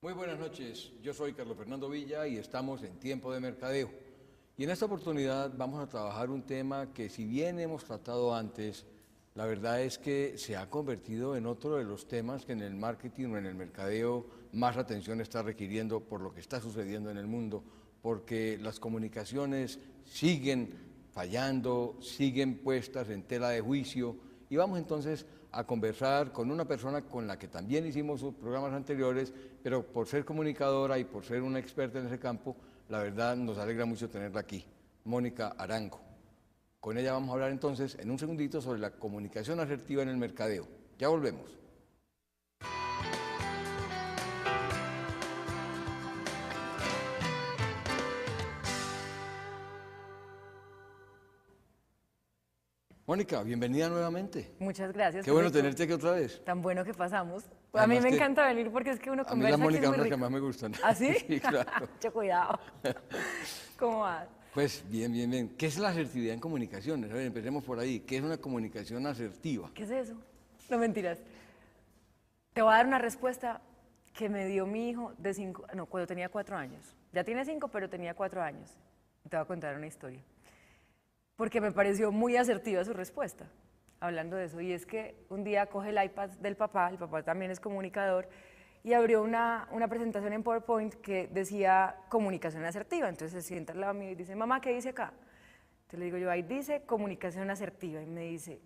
Muy buenas noches, yo soy Carlos Fernando Villa y estamos en Tiempo de Mercadeo. Y en esta oportunidad vamos a trabajar un tema que, si bien hemos tratado antes, la verdad es que se ha convertido en otro de los temas que en el marketing o en el mercadeo más atención está requiriendo por lo que está sucediendo en el mundo, porque las comunicaciones siguen fallando, siguen puestas en tela de juicio, y vamos entonces a conversar con una persona con la que también hicimos sus programas anteriores, pero por ser comunicadora y por ser una experta en ese campo, la verdad nos alegra mucho tenerla aquí, Mónica Arango. Con ella vamos a hablar entonces en un segundito sobre la comunicación asertiva en el mercadeo. Ya volvemos. Mónica, bienvenida nuevamente. Muchas gracias. Qué bueno tenerte aquí otra vez. Tan bueno que pasamos. Además a mí me que encanta venir porque es que uno A mí conversa las aquí, Mónicas es son muy las que rico. más me gustan. ¿Ah, sí? Sí, claro. Mucho cuidado. ¿Cómo vas? Pues bien, bien, bien. ¿Qué es la asertividad en comunicaciones? A ver, empecemos por ahí. ¿Qué es una comunicación asertiva? ¿Qué es eso? No, mentiras. Te voy a dar una respuesta que me dio mi hijo cuando tenía 4 años. Ya tiene 5, pero tenía 4 años. Te voy a contar una historia. Porque me pareció muy asertiva su respuesta, hablando de eso. Y es que un día coge el iPad del papá, el papá también es comunicador, y abrió una presentación en PowerPoint que decía comunicación asertiva. Entonces se sienta al lado mío y dice, mamá, ¿qué dice acá? Entonces le digo yo, ahí dice comunicación asertiva. Y me dice,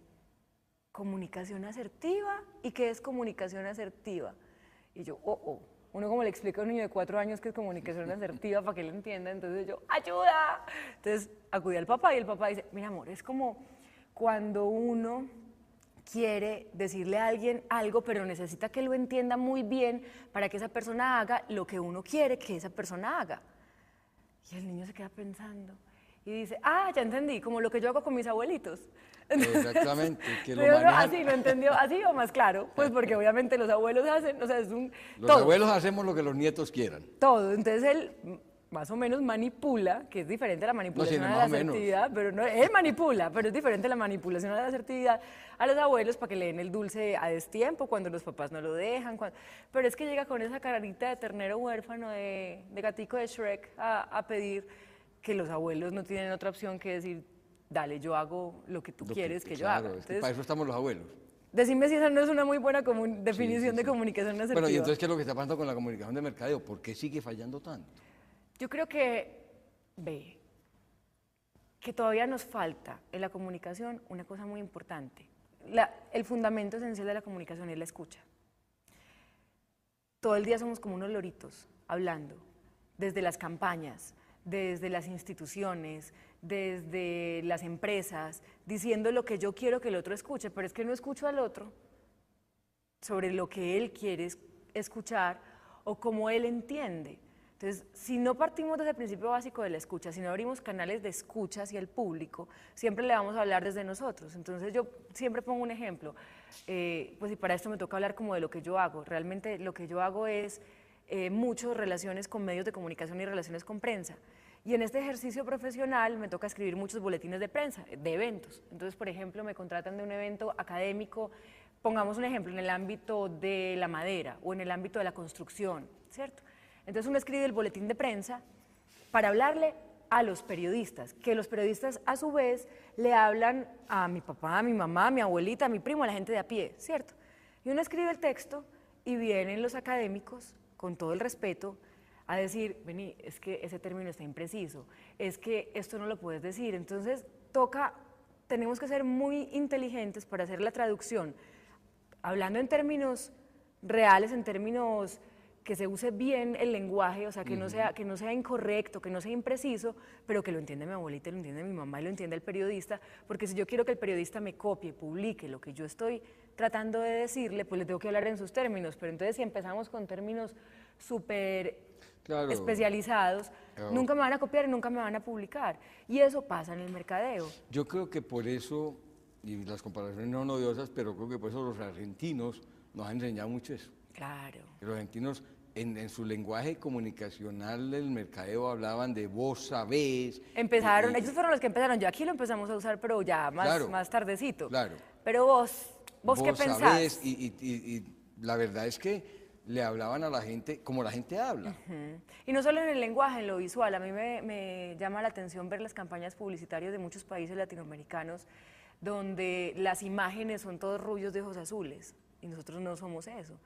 ¿comunicación asertiva? ¿Y qué es comunicación asertiva? Y yo, uno como le explica a un niño de 4 años qué es comunicación asertiva para que él entienda. Entonces yo, ¡ayuda! Entonces acudí al papá y el papá dice, mira amor, es como cuando uno quiere decirle a alguien algo, pero necesita que lo entienda muy bien para que esa persona haga lo que uno quiere que esa persona haga. Y el niño se queda pensando y dice, ya entendí, como lo que yo hago con mis abuelitos. Exactamente. Que lo Pero manejan. así, ¿lo entendió? ¿Así o más claro? Pues porque obviamente los abuelos hacen, o sea, es un... Los todo. abuelos hacemos lo que los nietos quieran. Todo, entonces él más o menos manipula, que es diferente a la manipulación No, sí, a la más o menos. asertividad, pero no, él manipula, pero es diferente la manipulación a la asertividad a los abuelos para que le den el dulce a destiempo cuando los papás no lo dejan, pero es que llega con esa carita de ternero huérfano, de gatico de Shrek a pedir que los abuelos no tienen otra opción que decir, dale, yo hago lo que tú quieres que yo haga. Claro, para eso estamos los abuelos. Decime si esa no es una muy buena definición de comunicación asertiva. Bueno, y entonces, ¿qué es lo que está pasando con la comunicación de mercadeo? ¿Por qué sigue fallando tanto? Yo creo que, que todavía nos falta en la comunicación una cosa muy importante. El fundamento esencial de la comunicación es la escucha. Todo el día somos como unos loritos hablando, desde las campañas, desde las instituciones, desde las empresas, diciendo lo que yo quiero que el otro escuche, pero es que no escucho al otro sobre lo que él quiere escuchar o cómo él entiende. Entonces, si no partimos desde el principio básico de la escucha, si no abrimos canales de escucha hacia el público, siempre le vamos a hablar desde nosotros. Entonces, yo siempre pongo un ejemplo, pues y para esto me toca hablar como de lo que yo hago. Realmente lo que yo hago es muchas relaciones con medios de comunicación y relaciones con prensa. Y en este ejercicio profesional me toca escribir muchos boletines de prensa, de eventos. Entonces, por ejemplo, me contratan de un evento académico, pongamos un ejemplo, en el ámbito de la madera o en el ámbito de la construcción, ¿cierto? Entonces uno escribe el boletín de prensa para hablarle a los periodistas, que los periodistas a su vez le hablan a mi papá, a mi mamá, a mi abuelita, a mi primo, a la gente de a pie, ¿cierto? Y uno escribe el texto y vienen los académicos, con todo el respeto, a decir, vení, es que ese término está impreciso, es que esto no lo puedes decir. Entonces tenemos que ser muy inteligentes para hacer la traducción, hablando en términos reales, en términos que se use bien el lenguaje, o sea, que no sea incorrecto, que no sea impreciso, pero que lo entienda mi abuelita, lo entienda mi mamá y lo entienda el periodista, porque si yo quiero que el periodista me copie, publique lo que yo estoy tratando de decirle, pues le tengo que hablar en sus términos, pero entonces si empezamos con términos súper especializados, nunca me van a copiar y nunca me van a publicar, y eso pasa en el mercadeo. Yo creo que por eso, y las comparaciones no son odiosas, pero creo que por eso los argentinos nos han enseñado mucho eso. Claro. Los argentinos, en su lenguaje comunicacional del mercadeo, hablaban de vos sabés. Ellos fueron los que empezaron, yo aquí lo empezamos a usar, pero ya más tardecito. Claro. Pero vos qué pensás. Sabés, y la verdad es que le hablaban a la gente como la gente habla. Y no solo en el lenguaje, en lo visual. A mí me llama la atención ver las campañas publicitarias de muchos países latinoamericanos donde las imágenes son todos rubios de ojos azules y nosotros no somos eso.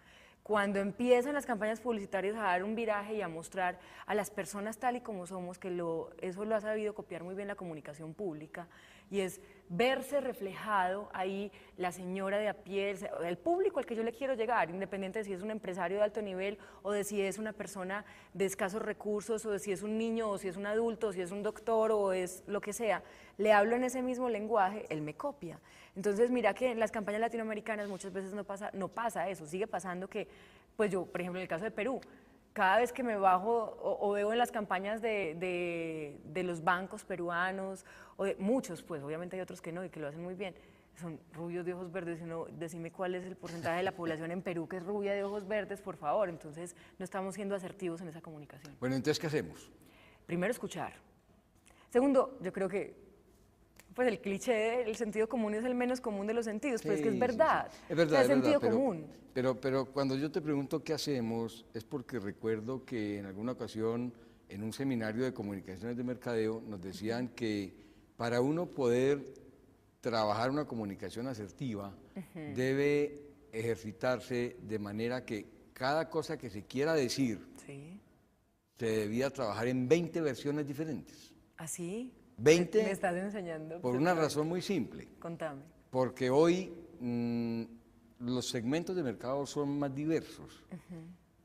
Cuando empiezan las campañas publicitarias a dar un viraje y a mostrar a las personas tal y como somos, que eso lo ha sabido copiar muy bien la comunicación pública, y es verse reflejado ahí la señora de a pie, el público al que yo le quiero llegar, independiente de si es un empresario de alto nivel o de si es una persona de escasos recursos o de si es un niño o si es un adulto o si es un doctor o es lo que sea, le hablo en ese mismo lenguaje, él me copia. Entonces mira que en las campañas latinoamericanas muchas veces no pasa eso, sigue pasando que, pues yo, por ejemplo en el caso de Perú, cada vez que me bajo o veo en las campañas de los bancos peruanos, o de muchos, pues obviamente hay otros que no y que lo hacen muy bien, son rubios de ojos verdes, y uno, decime cuál es el porcentaje de la población en Perú que es rubia de ojos verdes, por favor. Entonces no estamos siendo asertivos en esa comunicación. Bueno, entonces, ¿qué hacemos? Primero, escuchar. Segundo, yo creo que pues el cliché, el sentido común es el menos común de los sentidos, pero es que es verdad. Sí. Es verdad, o sea, es sentido verdad, común. Pero cuando yo te pregunto qué hacemos, es porque recuerdo que en alguna ocasión, en un seminario de comunicaciones de mercadeo, nos decían que para uno poder trabajar una comunicación asertiva, debe ejercitarse de manera que cada cosa que se quiera decir, Sí. se debía trabajar en 20 versiones diferentes. ¿Así? 20 Me estás enseñando. por una razón muy simple. Contame. Porque hoy los segmentos de mercado son más diversos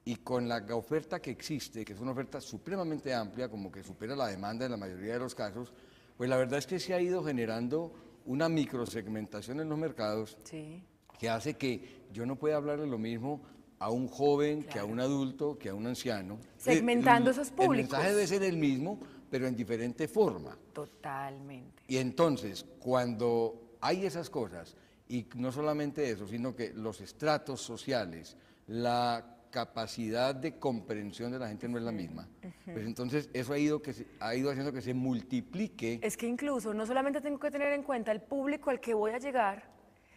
y con la oferta que existe, que es una oferta supremamente amplia, como que supera la demanda en la mayoría de los casos, pues la verdad es que se ha ido generando una microsegmentación en los mercados Sí. que hace que yo no pueda hablarle lo mismo a un joven que a un adulto, que a un anciano. Segmentando esos públicos. El mensaje debe ser el mismo, pero en diferente forma. Totalmente. Y entonces, cuando hay esas cosas, y no solamente eso, sino que los estratos sociales, la capacidad de comprensión de la gente no es la misma, pues entonces eso ha ido haciendo que se multiplique. Es que incluso no solamente tengo que tener en cuenta el público al que voy a llegar,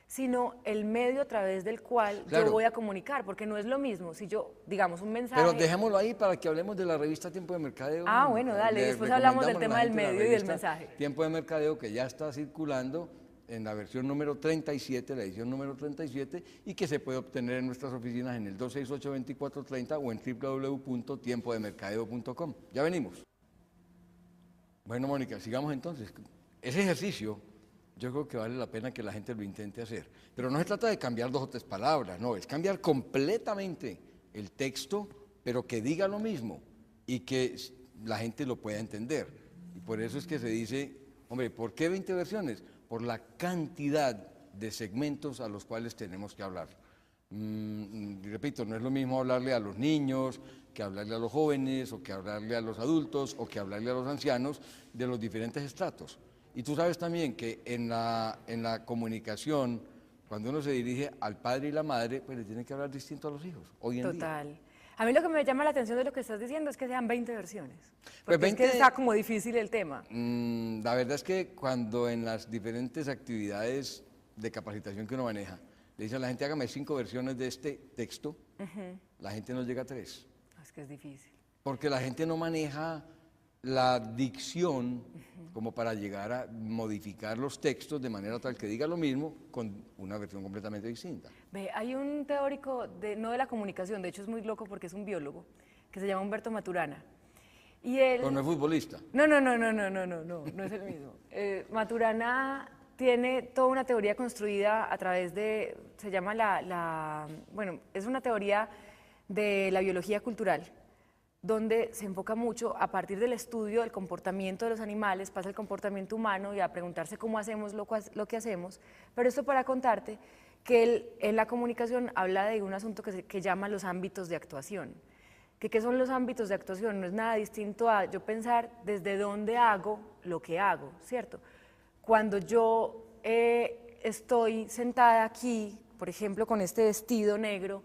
sino el medio a través del cual Claro. yo voy a comunicar, porque no es lo mismo si yo, digamos, un mensaje... Pero dejémoslo ahí para que hablemos de la revista Tiempo de Mercadeo. Ah, bueno, dale, Le después hablamos del recomendamos a la tema del gente la medio y del revista mensaje. Tiempo de Mercadeo, que ya está circulando en la versión número 37, la edición número 37, y que se puede obtener en nuestras oficinas en el 268-2430 o en www.tiempodemercadeo.com. Ya venimos. Bueno, Mónica, sigamos entonces. Ese ejercicio yo creo que vale la pena que la gente lo intente hacer. Pero no se trata de cambiar 2 o 3 palabras, no, es cambiar completamente el texto, pero que diga lo mismo y que la gente lo pueda entender. Y por eso es que se dice, hombre, ¿por qué 20 versiones? Por la cantidad de segmentos a los cuales tenemos que hablar. Repito, no es lo mismo hablarle a los niños, que hablarle a los jóvenes, o que hablarle a los adultos, o que hablarle a los ancianos de los diferentes estratos. Y tú sabes también que en la comunicación, cuando uno se dirige al padre y la madre, pues le tiene que hablar distinto a los hijos, hoy en día. Total. A mí lo que me llama la atención de lo que estás diciendo es que sean 20 versiones. Pues Porque 20, es que está como difícil el tema. La verdad es que cuando en las diferentes actividades de capacitación que uno maneja, le dice a la gente, hágame 5 versiones de este texto, la gente no llega a 3. Es que es difícil. Porque la gente no maneja la dicción como para llegar a modificar los textos de manera tal que diga lo mismo con una versión completamente distinta. Ve, hay un teórico, no de la comunicación, de hecho es muy loco porque es un biólogo, que se llama Humberto Maturana. Y él... Pero no es futbolista. No es el mismo. Maturana tiene toda una teoría construida a través de, se llama bueno, es una teoría de la biología cultural, donde se enfoca mucho a partir del estudio del comportamiento de los animales, pasa el comportamiento humano y a preguntarse cómo hacemos lo que hacemos, pero esto para contarte que él en la comunicación habla de un asunto que llama los ámbitos de actuación. ¿Qué son los ámbitos de actuación? No es nada distinto a yo pensar desde dónde hago lo que hago, ¿cierto? Cuando yo estoy sentada aquí, por ejemplo, con este vestido negro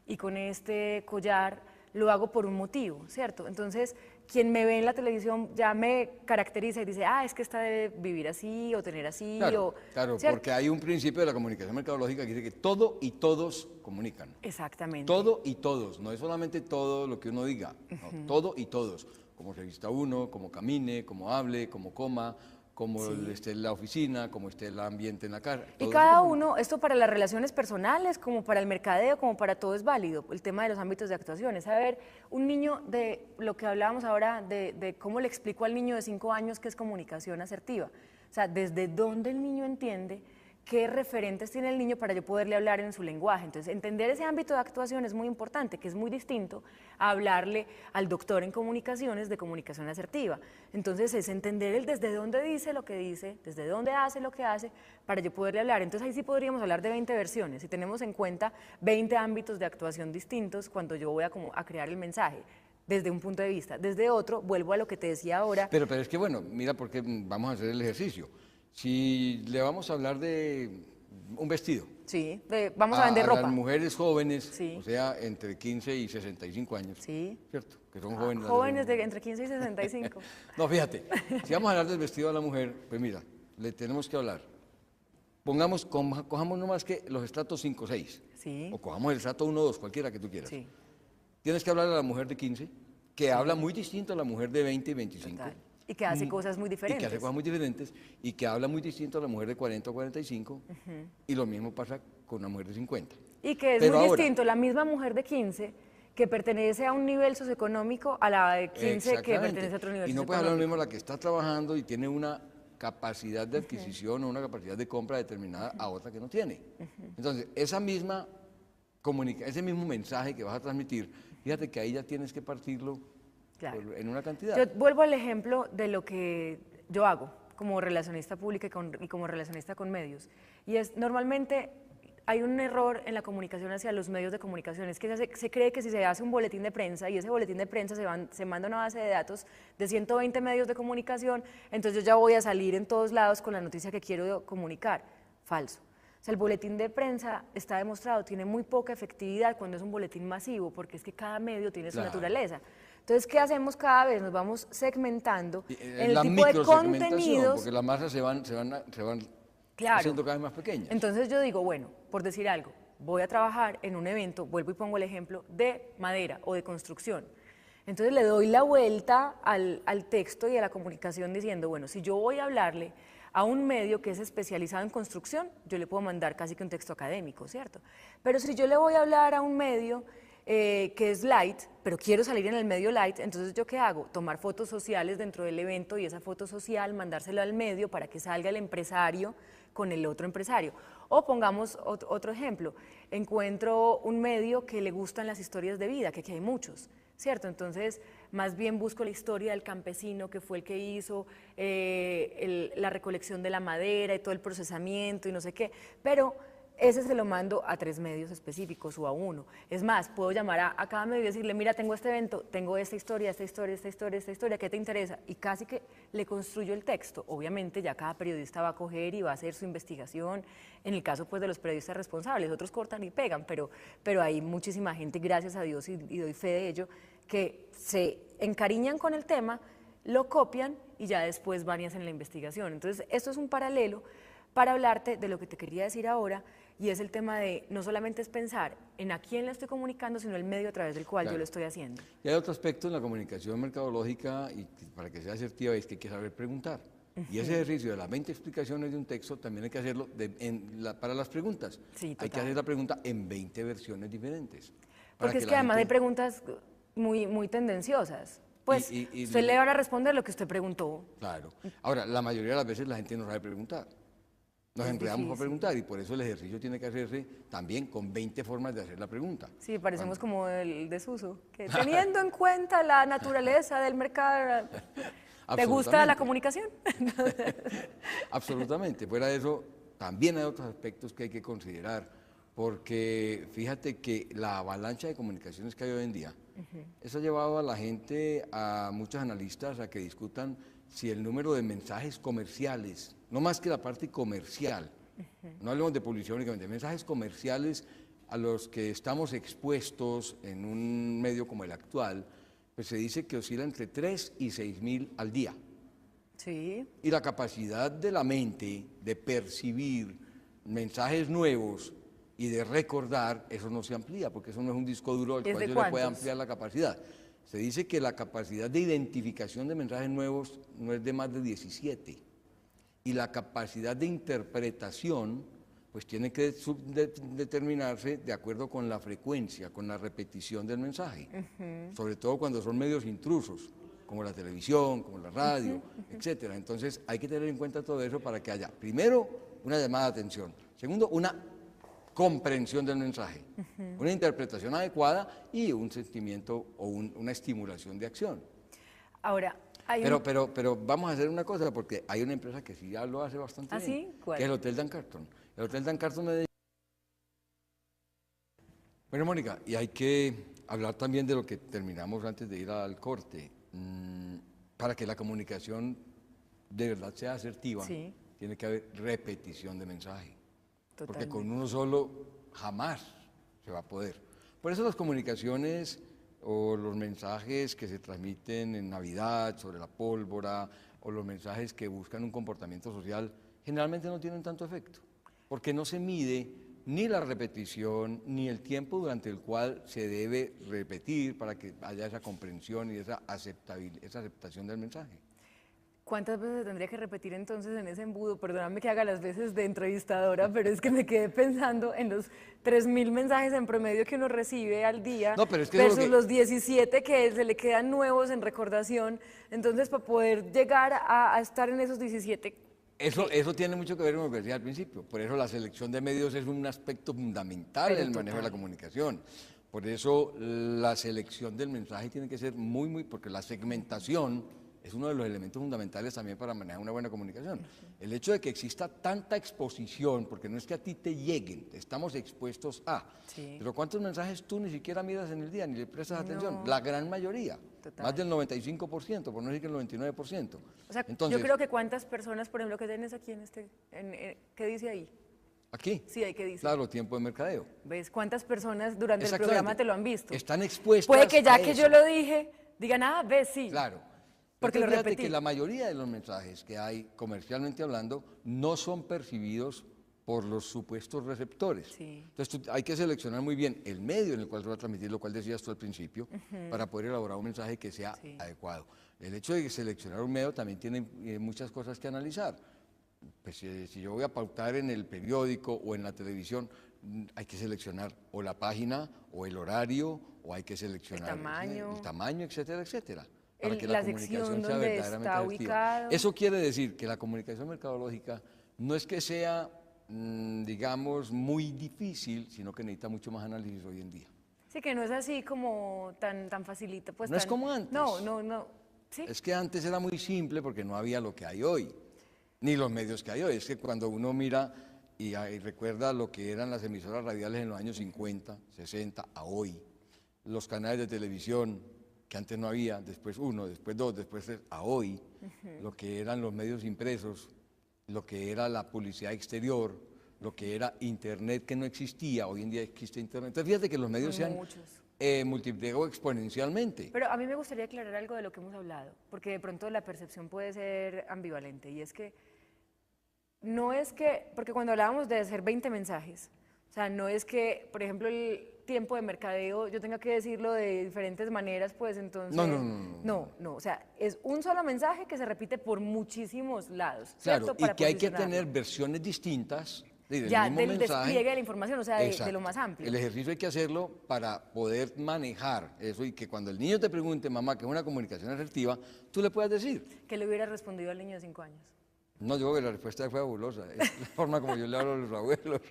y con este collar, lo hago por un motivo, ¿cierto? Entonces, quien me ve en la televisión ya me caracteriza y dice, es que esta debe vivir así o tener así. Claro, ¿cierto? porque hay un principio de la comunicación mercadológica que dice que todo y todos comunican. Exactamente. Todo y todos, no es solamente todo lo que uno diga, no, todo y todos, como se vista uno, como camine, como hable, como coma, como esté en la oficina, como esté el ambiente en la casa. Y cada uno, esto para las relaciones personales, como para el mercadeo, como para todo es válido, el tema de los ámbitos de actuación. Es saber, un niño de lo que hablábamos ahora, de cómo le explico al niño de 5 años qué es comunicación asertiva. O sea, desde dónde el niño entiende qué referentes tiene el niño para yo poderle hablar en su lenguaje. Entonces, entender ese ámbito de actuación es muy importante, que es muy distinto a hablarle al doctor en comunicaciones de comunicación asertiva. Entonces, es entender el desde dónde dice lo que dice, desde dónde hace lo que hace, para yo poderle hablar. Entonces, ahí sí podríamos hablar de 20 versiones, si tenemos en cuenta 20 ámbitos de actuación distintos cuando yo voy a crear el mensaje. Desde un punto de vista. Desde otro, vuelvo a lo que te decía ahora. Pero es que bueno, mira, porque vamos a hacer el ejercicio. Si le vamos a hablar de un vestido. Sí, vamos a vender ropa. A las mujeres jóvenes, sí. O sea, entre 15 y 65 años. Sí. ¿Cierto? Que son jóvenes. Jóvenes de entre 15 y 65. No, fíjate, si vamos a hablar del vestido de la mujer, pues mira, le tenemos que hablar. Cojamos nomás que los estratos 5 o 6. Sí. O cojamos el estrato 1 o 2, cualquiera que tú quieras. Sí. Tienes que hablar a la mujer de 15, que habla muy distinto a la mujer de 20 y 25. Total. Y que hace cosas muy diferentes. Y que hace cosas muy diferentes y que habla muy distinto a la mujer de 40 o 45. Y lo mismo pasa con una mujer de 50. Y que es muy distinto la misma mujer de 15 que pertenece a un nivel socioeconómico a la de 15 que pertenece a otro nivel socioeconómico. Y no puede hablar lo mismo la que está trabajando y tiene una capacidad de adquisición o una capacidad de compra determinada a otra que no tiene. Entonces, ese mismo mensaje que vas a transmitir, fíjate que ahí ya tienes que partirlo. Claro. En una cantidad. Yo vuelvo al ejemplo de lo que yo hago como relacionista pública y como relacionista con medios. Y es, normalmente hay un error en la comunicación hacia los medios de comunicación, es que se cree que si se hace un boletín de prensa y ese boletín de prensa se manda a una base de datos de 120 medios de comunicación, entonces yo ya voy a salir en todos lados con la noticia que quiero comunicar. Falso. O sea, el boletín de prensa está demostrado, tiene muy poca efectividad cuando es un boletín masivo, porque es que cada medio tiene su naturaleza. Entonces, ¿qué hacemos cada vez? Nos vamos segmentando en el tipo de contenidos. Porque las masas se van claro. haciendo cada vez más pequeñas. Entonces yo digo, bueno, por decir algo, voy a trabajar en un evento, vuelvo y pongo el ejemplo, de madera o de construcción. Entonces le doy la vuelta al texto y a la comunicación diciendo, bueno, si yo voy a hablarle a un medio que es especializado en construcción, yo le puedo mandar casi que un texto académico, ¿cierto? Pero si yo le voy a hablar a un medio que es light, pero quiero salir en el medio light, entonces ¿yo qué hago? Tomar fotos sociales dentro del evento y esa foto social mandársela al medio para que salga el empresario con el otro empresario. O pongamos otro ejemplo, encuentro un medio que le gustan las historias de vida, que aquí hay muchos, ¿cierto? Entonces, más bien busco la historia del campesino que fue el que hizo la recolección de la madera y todo el procesamiento y no sé qué, pero ese se lo mando a 3 medios específicos o a 1. Es más, puedo llamar a cada medio y decirle, mira, tengo este evento, tengo esta historia, ¿qué te interesa? Y casi que le construyo el texto. Obviamente ya cada periodista va a coger y va a hacer su investigación, en el caso pues de los periodistas responsables, otros cortan y pegan, pero hay muchísima gente, gracias a Dios, y doy fe de ello, que se encariñan con el tema, lo copian y ya después van y hacen la investigación. Entonces, esto es un paralelo para hablarte de lo que te quería decir ahora, y es el tema de no solamente es pensar en a quién le estoy comunicando, sino el medio a través del cual yo lo estoy haciendo. Y hay otro aspecto en la comunicación mercadológica, y para que sea asertiva, es que hay que saber preguntar. Y ese ejercicio de las 20 explicaciones de un texto también hay que hacerlo para las preguntas. Sí, hay que hacer la pregunta en 20 versiones diferentes. Porque es que además hay preguntas muy tendenciosas. Pues usted le va a responder lo que usted preguntó. Claro. Ahora, la mayoría de las veces la gente no sabe preguntar. Nos enredamos para preguntar y por eso el ejercicio tiene que hacerse también con 20 formas de hacer la pregunta. Sí, parecemos como el desuso, que teniendo en cuenta la naturaleza del mercado, ¿te gusta la comunicación? Absolutamente, fuera de eso también hay otros aspectos que hay que considerar, porque fíjate que la avalancha de comunicaciones que hay hoy en día, eso ha llevado a la gente, a muchos analistas, a que discutan si el número de mensajes comerciales, no más que la parte comercial, no hablemos de publicidad únicamente, mensajes comerciales a los que estamos expuestos en un medio como el actual, pues se dice que oscila entre 3 y 6.000 al día. Sí. Y la capacidad de la mente de percibir mensajes nuevos y de recordar, eso no se amplía, porque eso no es un disco duro al ¿Es cual de yo le pueda cuántos? ampliar la capacidad. Se dice que la capacidad de identificación de mensajes nuevos no es de más de 17. Y la capacidad de interpretación, pues tiene que determinarse de acuerdo con la frecuencia, con la repetición del mensaje. Sobre todo cuando son medios intrusos, como la televisión, como la radio, etcétera. Entonces hay que tener en cuenta todo eso para que haya, primero, una llamada de atención. Segundo, una comprensión del mensaje, una interpretación adecuada y un sentimiento o una estimulación de acción. Ahora, hay Pero vamos a hacer una cosa, porque hay una empresa que sí ya lo hace bastante ¿Ah, bien, sí? ¿Cuál? que es el Hotel Dan Carton. El Hotel Dan Carton me dedica... Bueno, Mónica, y hay que hablar también de lo que terminamos antes de ir al corte. Para que la comunicación de verdad sea asertiva, Sí. tiene que haber repetición de mensaje. Porque Totalmente. con uno solo jamás se va a poder. Por eso las comunicaciones o los mensajes que se transmiten en Navidad sobre la pólvora o los mensajes que buscan un comportamiento social generalmente no tienen tanto efecto, porque no se mide ni la repetición ni el tiempo durante el cual se debe repetir para que haya esa comprensión y esa aceptación del mensaje. ¿Cuántas veces tendría que repetir entonces en ese embudo? Perdóname que haga las veces de entrevistadora, pero es que me quedé pensando en los 3.000 mensajes en promedio que uno recibe al día No, pero es que eso es versus lo que... los 17 que se le quedan nuevos en recordación. Entonces, para poder llegar a estar en esos 17... Eso tiene mucho que ver con lo que decía al principio. Por eso la selección de medios es un aspecto fundamental Pero en el manejo de la total. comunicación. Por eso la selección del mensaje tiene que ser muy, porque la segmentación es uno de los elementos fundamentales también para manejar una buena comunicación. El hecho de que exista tanta exposición, porque no es que a ti te lleguen, estamos expuestos a, Sí. pero ¿cuántos mensajes tú ni siquiera miras en el día, ni le prestas No. atención? La gran mayoría, Total. más del 95%, por no decir que el 99%. O sea, Entonces, yo creo que cuántas personas, por ejemplo, que tienes aquí ¿qué dice ahí? aquí, Sí, ahí que dice. claro, tiempo de mercadeo. ¿Ves cuántas personas durante el Exactamente. programa te lo han visto? Están expuestas Puede que ya a que eso. yo lo dije, digan, ah, ves, sí. Claro. Porque Entonces, lo fíjate repetí. que la mayoría de los mensajes que hay, comercialmente hablando, no son percibidos por los supuestos receptores. Sí. Entonces hay que seleccionar muy bien el medio en el cual se va a transmitir, lo cual decías tú al principio, para poder elaborar un mensaje que sea Sí. adecuado. El hecho de seleccionar un medio también tiene muchas cosas que analizar. Pues si yo voy a pautar en el periódico o en la televisión, hay que seleccionar o la página o el horario o hay que seleccionar tamaño. el tamaño, etcétera, etcétera, para que La la sección comunicación sea donde verdaderamente está asertiva. ubicado. Eso quiere decir que la comunicación mercadológica no es que sea, digamos, muy difícil, sino que necesita mucho más análisis hoy en día. Sí, que no es así como tan facilita. Pues No es tan- como antes. No. Sí. Es que antes era muy simple porque no había lo que hay hoy, ni los medios que hay hoy. Es que cuando uno mira y recuerda lo que eran las emisoras radiales en los años 50, 60, a hoy, los canales de televisión, que antes no había, después uno, después dos, después tres, a hoy, lo que eran los medios impresos, lo que era la publicidad exterior, lo que era Internet que no existía, hoy en día existe Internet. Entonces fíjate que los medios se han Muchos. multiplicado exponencialmente. Pero a mí me gustaría aclarar algo de lo que hemos hablado, porque de pronto la percepción puede ser ambivalente, y es que no es que, porque cuando hablábamos de hacer 20 mensajes, o sea, no es que, por ejemplo, el tiempo de mercadeo yo tenga que decirlo de diferentes maneras, pues entonces... No, o sea, es un solo mensaje que se repite por muchísimos lados, Claro, ¿cierto? y Para que hay que posicionarlo. tener versiones distintas del Ya, mismo del mensaje. despliegue de la información, o sea, de Exacto. lo más amplio. El ejercicio hay que hacerlo para poder manejar eso y que cuando el niño te pregunte, mamá, que es una comunicación asertiva, tú le puedas decir. ¿Qué le hubiera respondido al niño de 5 años? No, yo creo que la respuesta fue fabulosa. Es la forma como yo le hablo a los abuelos.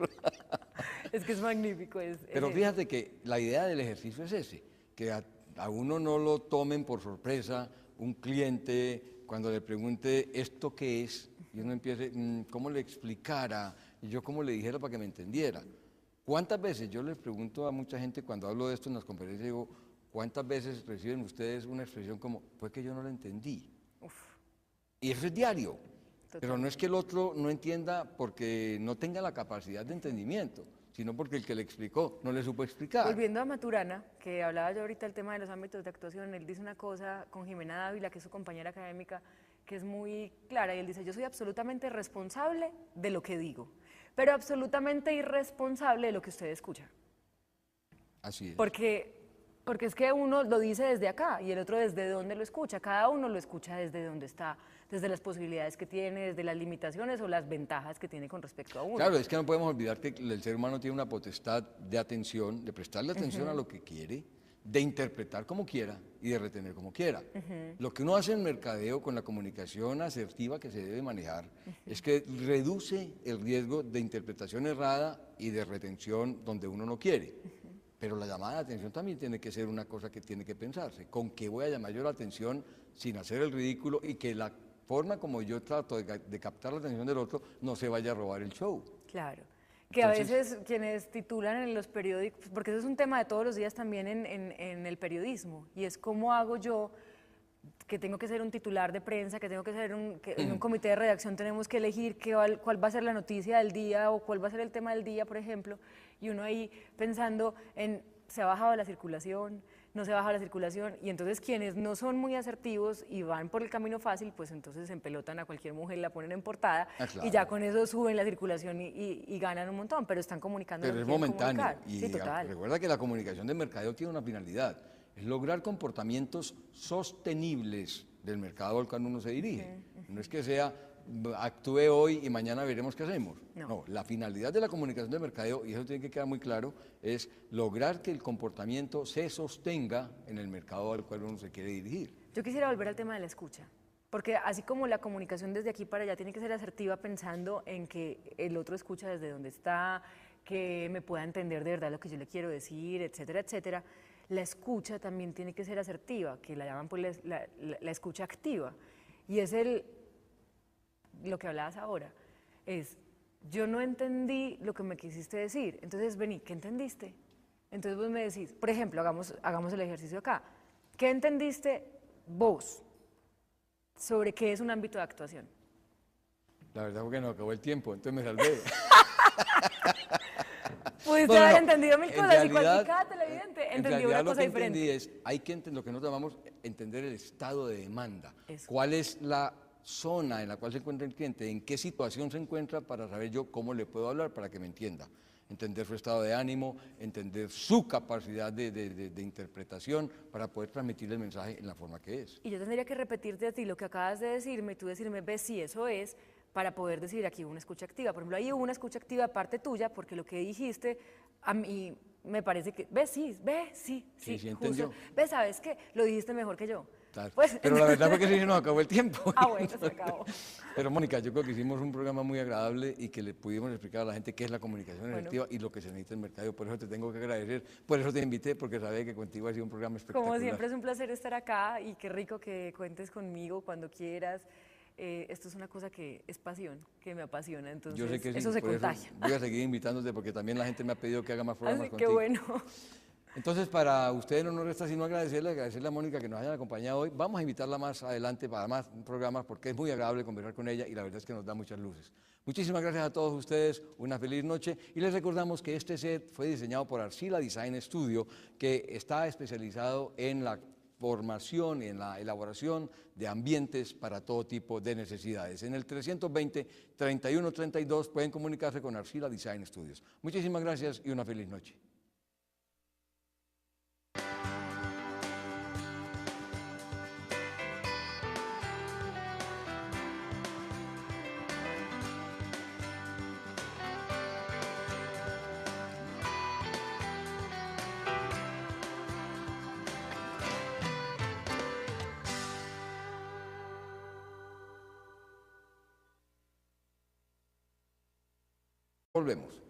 Es que es magnífico. Pero fíjate que la idea del ejercicio es ese, que a uno no lo tomen por sorpresa un cliente cuando le pregunte esto qué es y uno empiece, ¿cómo le explicara? Y yo cómo le dijera para que me entendiera. ¿Cuántas veces yo les pregunto a mucha gente cuando hablo de esto en las conferencias, digo, ¿cuántas veces reciben ustedes una expresión como, fue que yo no la entendí? Y eso es diario. Pero no es que el otro no entienda porque no tenga la capacidad de entendimiento, sino porque el que le explicó no le supo explicar. Volviendo a Maturana, que hablaba yo ahorita del tema de los ámbitos de actuación, él dice una cosa con Jimena Dávila, que es su compañera académica, que es muy clara, y él dice, yo soy absolutamente responsable de lo que digo, pero absolutamente irresponsable de lo que usted escucha. Así es. Porque es que uno lo dice desde acá y el otro desde donde lo escucha, cada uno lo escucha desde donde está, desde las posibilidades que tiene, desde las limitaciones o las ventajas que tiene con respecto a uno. Claro, es que no podemos olvidar que el ser humano tiene una potestad de atención, de prestarle atención a lo que quiere, de interpretar como quiera y de retener como quiera. Lo que uno hace en mercadeo con la comunicación asertiva que se debe manejar es que reduce el riesgo de interpretación errada y de retención donde uno no quiere. Pero la llamada de atención también tiene que ser una cosa que tiene que pensarse. ¿Con qué voy a llamar yo la atención sin hacer el ridículo y que la forma como yo trato de captar la atención del otro no se vaya a robar el show? Claro. Que entonces, a veces quienes titulan en los periódicos, porque eso es un tema de todos los días también en el periodismo, y es cómo hago yo, que tengo que ser un titular de prensa, que tengo que ser en un comité de redacción tenemos que elegir cuál va a ser la noticia del día o cuál va a ser el tema del día, por ejemplo, y uno ahí pensando en, se ha bajado la circulación, no se baja la circulación, y entonces quienes no son muy asertivos y van por el camino fácil, pues entonces empelotan a cualquier mujer, la ponen en portada, claro. Y ya con eso suben la circulación y ganan un montón, pero están comunicando. Pero es momentáneo, y sí, total. recuerda que la comunicación de mercadeo tiene una finalidad, es lograr comportamientos sostenibles del mercado al cual uno se dirige. No es que sea, actúe hoy y mañana veremos qué hacemos. No, la finalidad de la comunicación de mercadeo, y eso tiene que quedar muy claro, es lograr que el comportamiento se sostenga en el mercado al cual uno se quiere dirigir. Yo quisiera volver al tema de la escucha, porque así como la comunicación desde aquí para allá tiene que ser asertiva pensando en que el otro escucha desde donde está, que me pueda entender de verdad lo que yo le quiero decir, etcétera, etcétera, la escucha también tiene que ser asertiva, que la llaman pues la escucha activa, y es lo que hablabas ahora, es, yo no entendí lo que me quisiste decir, entonces vení, ¿qué entendiste? Entonces vos me decís, por ejemplo, hagamos el ejercicio acá, ¿qué entendiste vos sobre qué es un ámbito de actuación? La verdad fue que no acabó el tiempo, entonces me salvé. Pudiste haber entendido mil cosas y cada televidente entendió una cosa diferente. Entendí es, hay que entender lo que nosotros llamamos entender el estado de demanda. Eso. ¿Cuál es la zona en la cual se encuentra el cliente? ¿En qué situación se encuentra para saber yo cómo le puedo hablar para que me entienda? Entender su estado de ánimo, entender su capacidad de interpretación para poder transmitir el mensaje en la forma que es. Y yo tendría que repetirte a ti lo que acabas de decirme y tú decirme, ves, sí, eso es, para poder decir aquí hubo una escucha activa. Por ejemplo, ahí hubo una escucha activa parte tuya porque lo que dijiste a mí me parece que, ves, sí, Sí, entendió. Ves, ¿sabes qué? Lo dijiste mejor que yo. Claro. Pues, pero la verdad fue que sí se nos acabó el tiempo. Ah, bueno, se acabó. Pero Mónica, yo creo que hicimos un programa muy agradable y que le pudimos explicar a la gente qué es la comunicación asertiva y lo que se necesita en mercadeo. Por eso te tengo que agradecer, por eso te invité, porque sabía que contigo ha sido un programa espectacular. Como siempre es un placer estar acá y qué rico que cuentes conmigo cuando quieras. Esto es una cosa que es pasión, que me apasiona, entonces yo sé que sí, eso se contagia. Voy a seguir invitándote porque también la gente me ha pedido que haga más programas contigo. Qué bueno. Entonces, para ustedes no nos resta sino agradecerle a Mónica que nos hayan acompañado hoy. Vamos a invitarla más adelante para más programas porque es muy agradable conversar con ella y la verdad es que nos da muchas luces. Muchísimas gracias a todos ustedes, una feliz noche y les recordamos que este set fue diseñado por Arcila Design Studio, que está especializado en la formación y en la elaboración de ambientes para todo tipo de necesidades. En el 320-3132 pueden comunicarse con Arcila Design Studios. Muchísimas gracias y una feliz noche. Volvemos.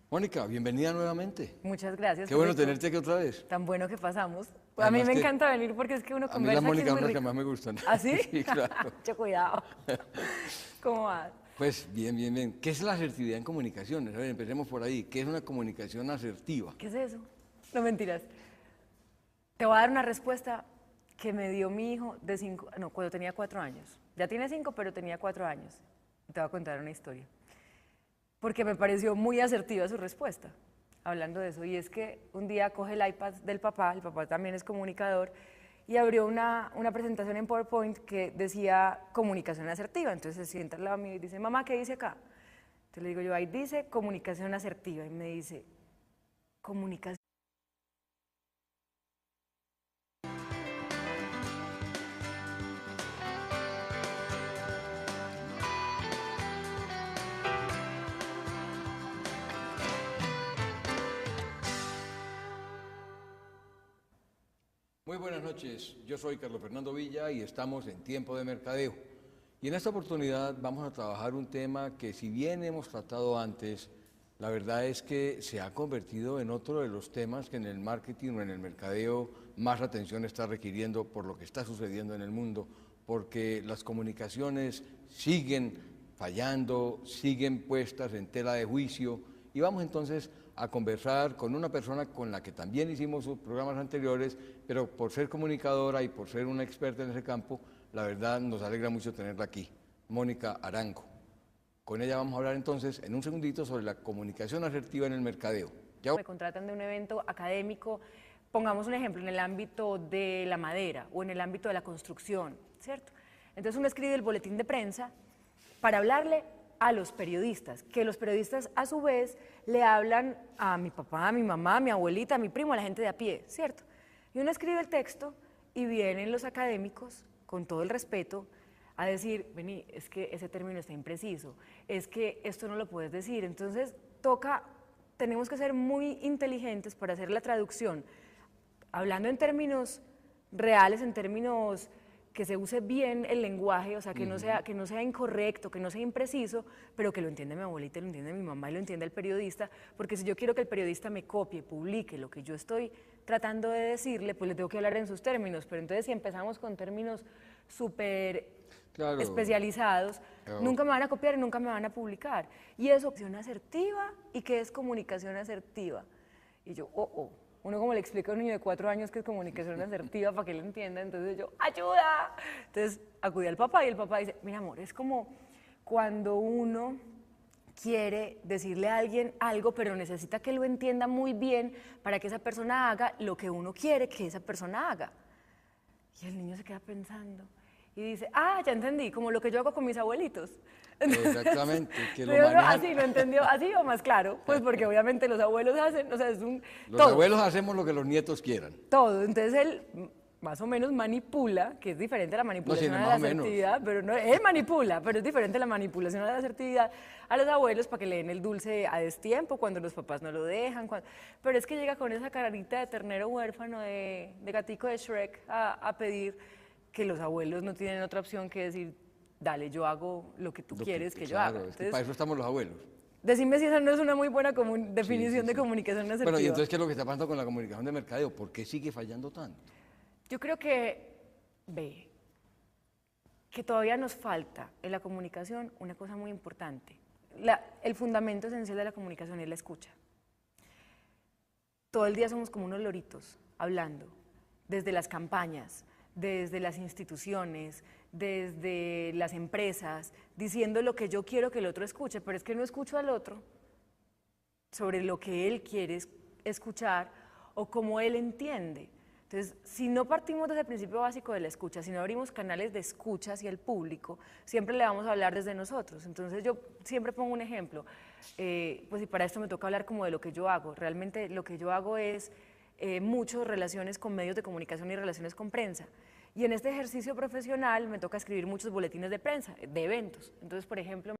Mónica, bienvenida nuevamente. Muchas gracias. Qué bueno tenerte aquí otra vez. Tan bueno que pasamos. Además a mí me encanta venir porque es que uno conversa. A mí la Mónica que es una que más me gustan. ¿Ah, sí? Sí, claro. Mucho cuidado. ¿Cómo vas? Pues bien, bien, bien. ¿Qué es la asertividad en comunicaciones? A ver, empecemos por ahí. ¿Qué es una comunicación asertiva? ¿Qué es eso? No mentiras. Te voy a dar una respuesta que me dio mi hijo cuando tenía 4 años. Ya tiene 5, pero tenía 4 años. Te voy a contar una historia. Porque me pareció muy asertiva su respuesta, hablando de eso. Y es que un día coge el iPad del papá, el papá también es comunicador, y abrió una presentación en PowerPoint que decía comunicación asertiva. Entonces se sienta al lado mío y dice, mamá, ¿qué dice acá? Entonces le digo yo, ahí dice comunicación asertiva. Y me dice, comunicación. Muy buenas noches, yo soy Carlos Fernando Villa y estamos en Tiempo de Mercadeo. Y en esta oportunidad vamos a trabajar un tema que si bien hemos tratado antes, la verdad es que se ha convertido en otro de los temas que en el marketing o en el mercadeo más atención está requiriendo por lo que está sucediendo en el mundo, porque las comunicaciones siguen fallando, siguen puestas en tela de juicio y vamos entonces a conversar con una persona con la que también hicimos sus programas anteriores, pero por ser comunicadora y por ser una experta en ese campo, la verdad nos alegra mucho tenerla aquí, Mónica Arango. Con ella vamos a hablar entonces en un segundito sobre la comunicación asertiva en el mercadeo. Me contratan de un evento académico, pongamos un ejemplo, en el ámbito de la madera o en el ámbito de la construcción, ¿cierto? Entonces uno escribe el boletín de prensa para hablarle a los periodistas, que los periodistas a su vez le hablan a mi papá, a mi mamá, a mi abuelita, a mi primo, a la gente de a pie, ¿cierto? Y uno escribe el texto y vienen los académicos, con todo el respeto, a decir, vení, es que ese término está impreciso, es que esto no lo puedes decir. Entonces tenemos que ser muy inteligentes para hacer la traducción, hablando en términos reales, en términos que se use bien el lenguaje, o sea, que no sea incorrecto, que no sea impreciso, pero que lo entienda mi abuelita, lo entienda mi mamá y lo entienda el periodista, porque si yo quiero que el periodista me copie, publique lo que yo estoy tratando de decirle, pues le tengo que hablar en sus términos, pero entonces si empezamos con términos súper especializados, nunca me van a copiar y nunca me van a publicar. Y eso, comunicación asertiva, ¿y qué es comunicación asertiva? Y yo, uno como le explica a un niño de 4 años que es comunicación asertiva para que lo entienda, entonces yo, ¡ayuda! Entonces acudí al papá y el papá dice, mira amor, es como cuando uno quiere decirle a alguien algo, pero necesita que lo entienda muy bien para que esa persona haga lo que uno quiere que esa persona haga. Y el niño se queda pensando y dice, ya entendí, como lo que yo hago con mis abuelitos. Entonces, exactamente, que lo manejan. Así lo entendió, así o más claro, pues porque obviamente los abuelos hacen, o sea, los abuelos hacemos lo que los nietos quieran. Todo, entonces él más o menos manipula, que es diferente a la manipulación a la asertividad, pero no, él manipula, pero es diferente a la manipulación a la asertividad a los abuelos para que le den el dulce a destiempo cuando los papás no lo dejan, pero es que llega con esa carita de ternero huérfano, de gatico de Shrek a pedir que los abuelos no tienen otra opción que decir, dale, yo hago lo que tú quieres que yo haga. Entonces, para eso estamos los abuelos. Decime si esa no es una muy buena definición de comunicación asertiva. Bueno, y entonces, ¿qué es lo que está pasando con la comunicación de mercadeo? ¿Por qué sigue fallando tanto? Yo creo que, que todavía nos falta en la comunicación una cosa muy importante. El fundamento esencial de la comunicación es la escucha. Todo el día somos como unos loritos hablando, desde las campañas, desde las instituciones, desde las empresas, diciendo lo que yo quiero que el otro escuche, pero es que no escucho al otro sobre lo que él quiere escuchar o cómo él entiende. Entonces, si no partimos desde el principio básico de la escucha, si no abrimos canales de escucha hacia el público, siempre le vamos a hablar desde nosotros. Entonces, yo siempre pongo un ejemplo, pues y para esto me toca hablar como de lo que yo hago. Realmente lo que yo hago es muchas relaciones con medios de comunicación y relaciones con prensa. Y en este ejercicio profesional me toca escribir muchos boletines de prensa, de eventos. Entonces, por ejemplo,